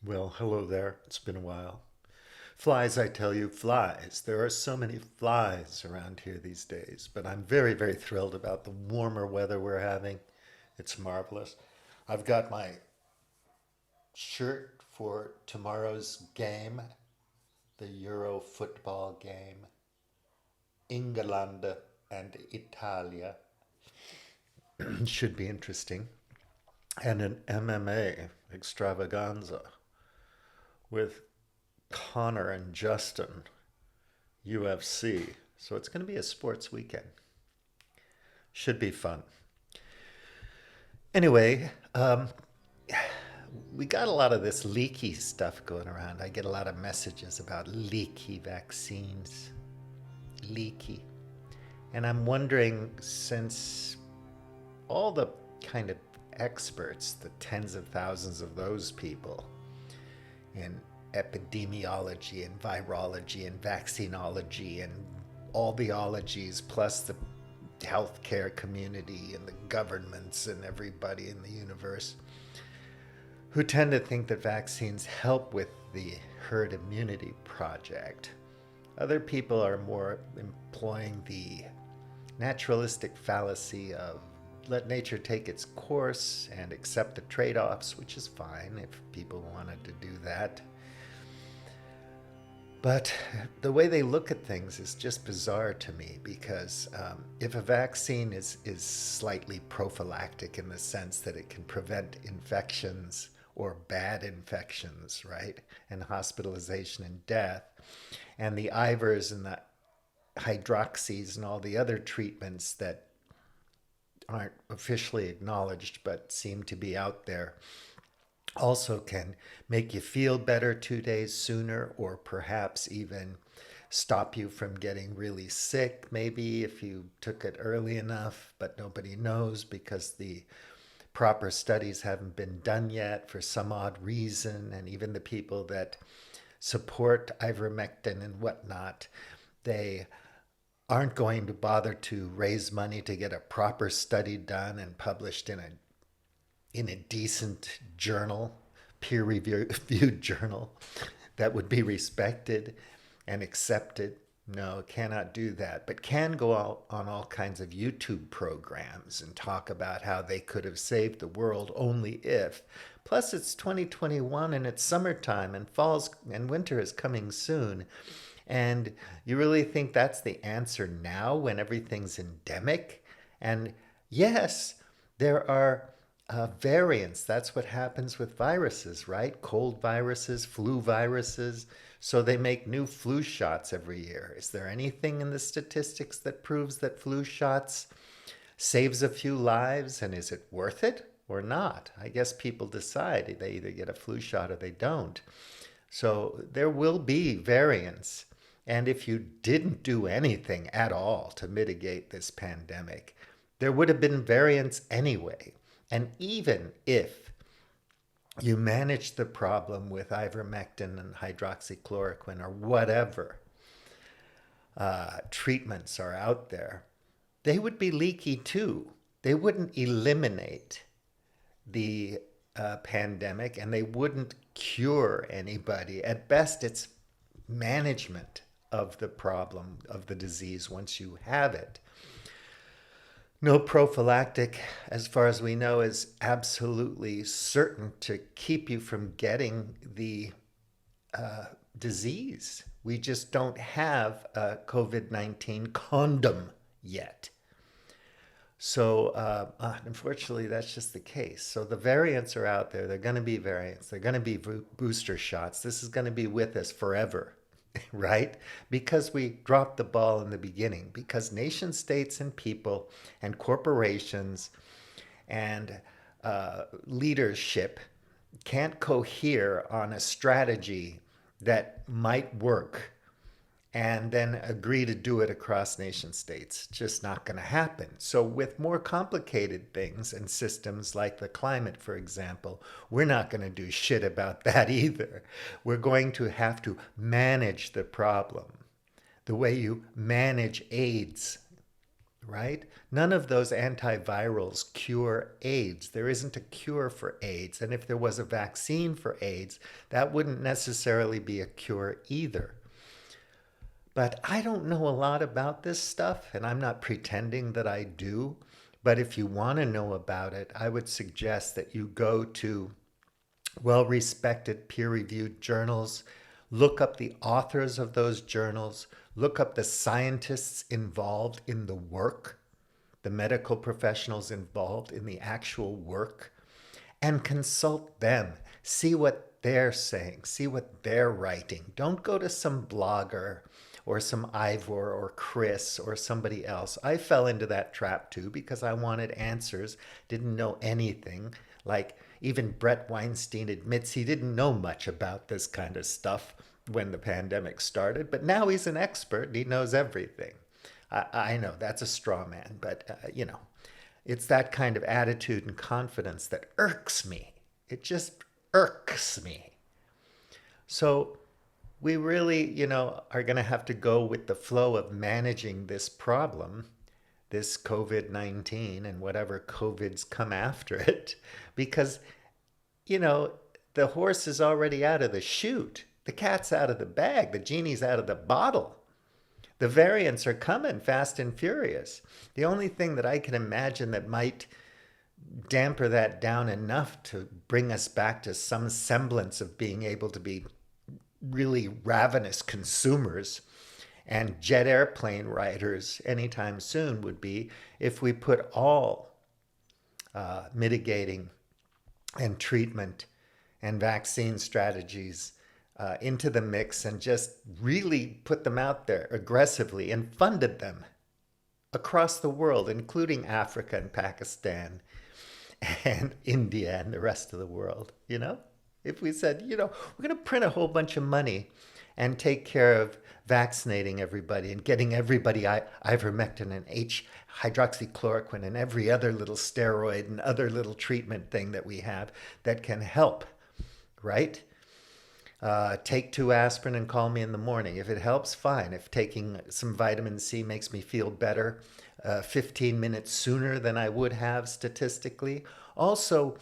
Well, hello there. It's been a while. Flies, I tell you, flies. There are so many flies around here these days, but I'm very, very thrilled about the warmer weather we're having. It's marvelous. I've got my shirt for tomorrow's game, the Euro football game, England and Italia. Should be interesting. And an MMA extravaganza with Connor and Justin, UFC. So it's going to be a sports weekend. Should be fun. Anyway, we got a lot of this leaky stuff going around. I get a lot of messages about leaky vaccines. Leaky. And I'm wondering, since all the kind of experts, the tens of thousands of those people in epidemiology and virology and vaccinology and all the ologies, plus the healthcare community and the governments and everybody in the universe, who tend to think that vaccines help with the herd immunity project. Other people are more employing the naturalistic fallacy of let nature take its course and accept the trade-offs, which is fine if people wanted to do that. But the way they look at things is just bizarre to me because if a vaccine is slightly prophylactic in the sense that it can prevent infections or bad infections, right, and hospitalization and death, and the ivers and the hydroxys and all the other treatments that aren't officially acknowledged but seem to be out there also can make you feel better 2 days sooner, or perhaps even stop you from getting really sick, maybe if you took it early enough, but nobody knows because the proper studies haven't been done yet for some odd reason. And even the people that support ivermectin and whatnot, they aren't going to bother to raise money to get a proper study done and published in a decent journal, peer-reviewed journal that would be respected and accepted. No, cannot do that, but can go out on all kinds of YouTube programs and talk about how they could have saved the world only if. Plus, it's 2021 and it's summertime and falls and winter is coming soon. And you really think that's the answer now when everything's endemic? And yes, there are variants. That's what happens with viruses, right? Cold viruses, flu viruses. So they make new flu shots every year. Is there anything in the statistics that proves that flu shots saves a few lives? And is it worth it or not? I guess people decide. They either get a flu shot or they don't. So there will be variants. And if you didn't do anything at all to mitigate this pandemic, there would have been variants anyway. And even if you manage the problem with ivermectin and hydroxychloroquine or whatever treatments are out there, they would be leaky too. They wouldn't eliminate the pandemic and they wouldn't cure anybody. At best, it's management of the problem, of the disease once you have it. No prophylactic, as far as we know, is absolutely certain to keep you from getting the disease. We just don't have a COVID-19 condom yet. So unfortunately, that's just the case. So the variants are out there. They're going to be variants. They're going to be booster shots. This is going to be with us forever, right? Because we dropped the ball in the beginning, because nation states and people and corporations and leadership can't cohere on a strategy that might work and then agree to do it across nation states. Just not going to happen. So with more complicated things and systems like the climate, for example, we're not going to do shit about that either. We're going to have to manage the problem the way you manage AIDS, right? None of those antivirals cure AIDS. There isn't a cure for AIDS. And if there was a vaccine for AIDS, that wouldn't necessarily be a cure either. But I don't know a lot about this stuff, and I'm not pretending that I do. But if you want to know about it, I would suggest that you go to well respected peer reviewed journals, look up the authors of those journals, look up the scientists involved in the work, the medical professionals involved in the actual work, and consult them. See what they're saying, see what they're writing. Don't go to some blogger or some Ivor or Chris or somebody else. I fell into that trap too because I wanted answers, didn't know anything. Like even Brett Weinstein admits he didn't know much about this kind of stuff when the pandemic started, but now he's an expert and he knows everything. I know that's a straw man, but it's that kind of attitude and confidence that irks me. It just irks me. So we really, are going to have to go with the flow of managing this problem, this COVID-19 and whatever COVIDs come after it, because, the horse is already out of the chute. The cat's out of the bag. The genie's out of the bottle. The variants are coming fast and furious. The only thing that I can imagine that might damper that down enough to bring us back to some semblance of being able to be really ravenous consumers and jet airplane riders anytime soon would be if we put all mitigating and treatment and vaccine strategies into the mix and just really put them out there aggressively and funded them across the world, including Africa and Pakistan and India and the rest of the world. If we said, we're going to print a whole bunch of money and take care of vaccinating everybody and getting everybody ivermectin and hydroxychloroquine and every other little steroid and other little treatment thing that we have that can help, right? Take 2 aspirin and call me in the morning. If it helps, fine. If taking some vitamin C makes me feel better 15 minutes sooner than I would have statistically. Also,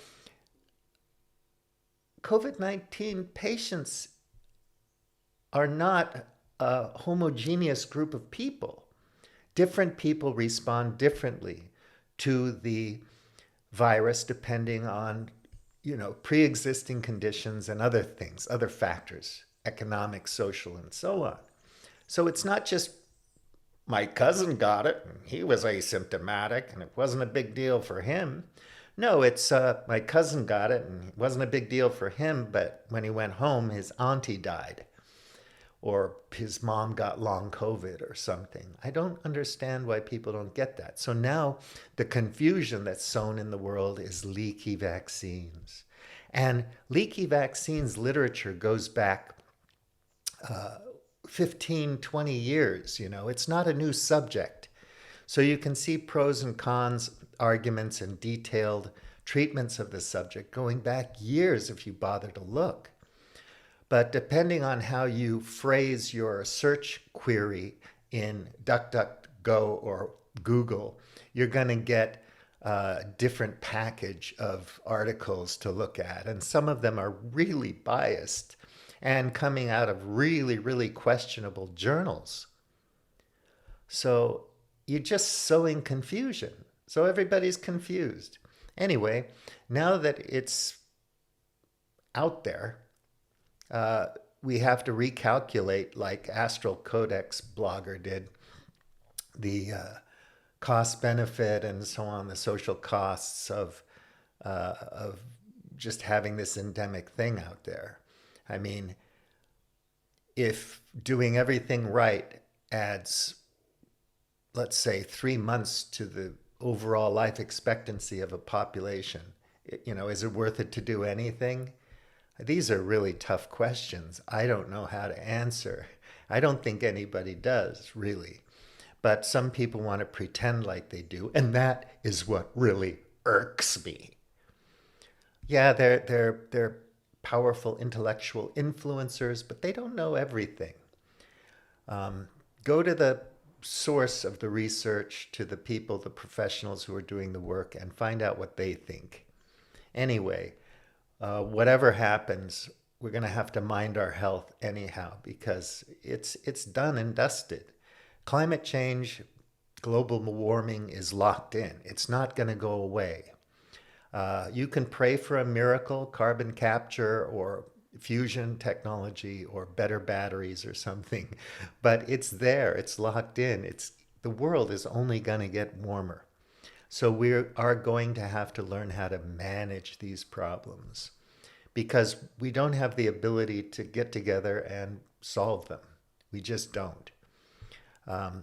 COVID-19 patients are not a homogeneous group of people. Different people respond differently to the virus depending on, pre-existing conditions and other things, other factors, economic, social, and so on. So it's not just my cousin got it and he was asymptomatic and it wasn't a big deal for him. No, it's my cousin got it and it wasn't a big deal for him, but when he went home, his auntie died or his mom got long COVID or something. I don't understand why people don't get that. So now the confusion that's sown in the world is leaky vaccines. And leaky vaccines literature goes back 15, 20 years. It's not a new subject. So you can see pros and cons arguments and detailed treatments of the subject going back years if you bother to look. But depending on how you phrase your search query in DuckDuckGo or Google, you're going to get a different package of articles to look at. And some of them are really biased and coming out of really, really questionable journals. So you're just sowing confusion. So everybody's confused. Anyway, now that it's out there, we have to recalculate, like Astral Codex blogger did, the cost benefit and so on, the social costs of just having this endemic thing out there. I mean, if doing everything right adds, let's say, 3 months to the overall life expectancy of a population, is it worth it to do anything? These are really tough questions. I don't know how to answer. I don't think anybody does, really. But some people want to pretend like they do, and that is what really irks me. Yeah, they're powerful intellectual influencers, but they don't know everything. Go to the source of the research, to the people, the professionals who are doing the work, and find out what they think. Anyway, whatever happens, we're going to have to mind our health anyhow, because it's done and dusted. Climate change, global warming is locked in. It's not going to go away. You can pray for a miracle, carbon capture or fusion technology or better batteries or something, but it's there, it's locked in. The world is only going to get warmer. So we are going to have to learn how to manage these problems, because we don't have the ability to get together and solve them. We just don't. Oh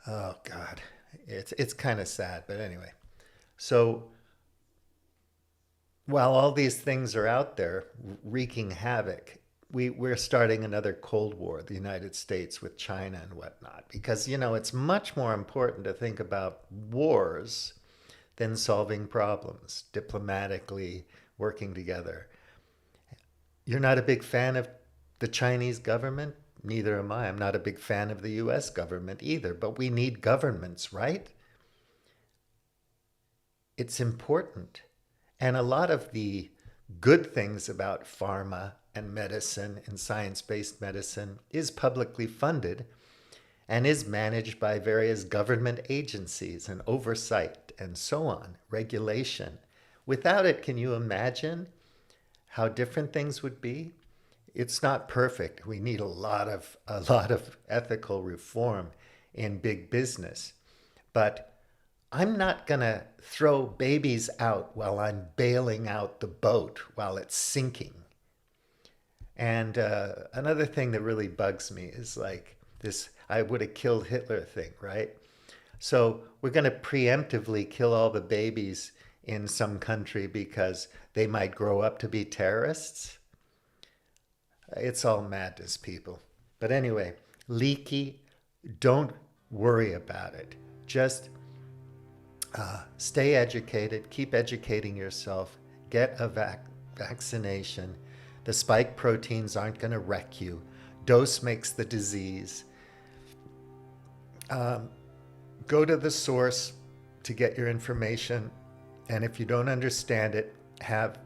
God, it's kind of sad, but anyway. So while all these things are out there wreaking havoc, we're starting another Cold War, the United States with China and whatnot, because, it's much more important to think about wars than solving problems, diplomatically working together. You're not a big fan of the Chinese government? Neither am I. I'm not a big fan of the US government either, but we need governments, right? It's important. And a lot of the good things about pharma and medicine and science-based medicine is publicly funded and is managed by various government agencies and oversight and so on, regulation. Without it, can you imagine how different things would be? It's not perfect. We need a lot of ethical reform in big business. But I'm not going to throw babies out while I'm bailing out the boat while it's sinking. And another thing that really bugs me is like this I would have killed Hitler thing, right? So we're going to preemptively kill all the babies in some country because they might grow up to be terrorists. It's all madness, people. But anyway, Leaky, don't worry about it. Just stay educated, keep educating yourself, get a vaccination. The spike proteins aren't going to wreck you. Dose makes the disease. Go to the source to get your information. And if you don't understand it, have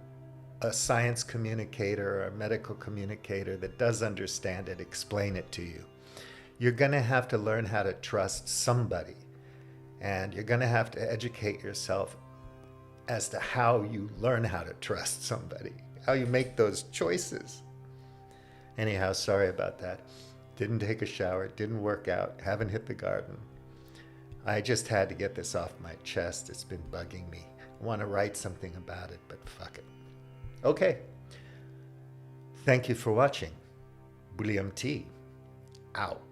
a science communicator or a medical communicator that does understand it explain it to you. You're going to have to learn how to trust somebody. And you're going to have to educate yourself as to how you learn how to trust somebody, how you make those choices. Anyhow, sorry about that. Didn't take a shower, didn't work out, haven't hit the garden. I just had to get this off my chest. It's been bugging me. I want to write something about it, but fuck it. Okay. Thank you for watching. William T. Out.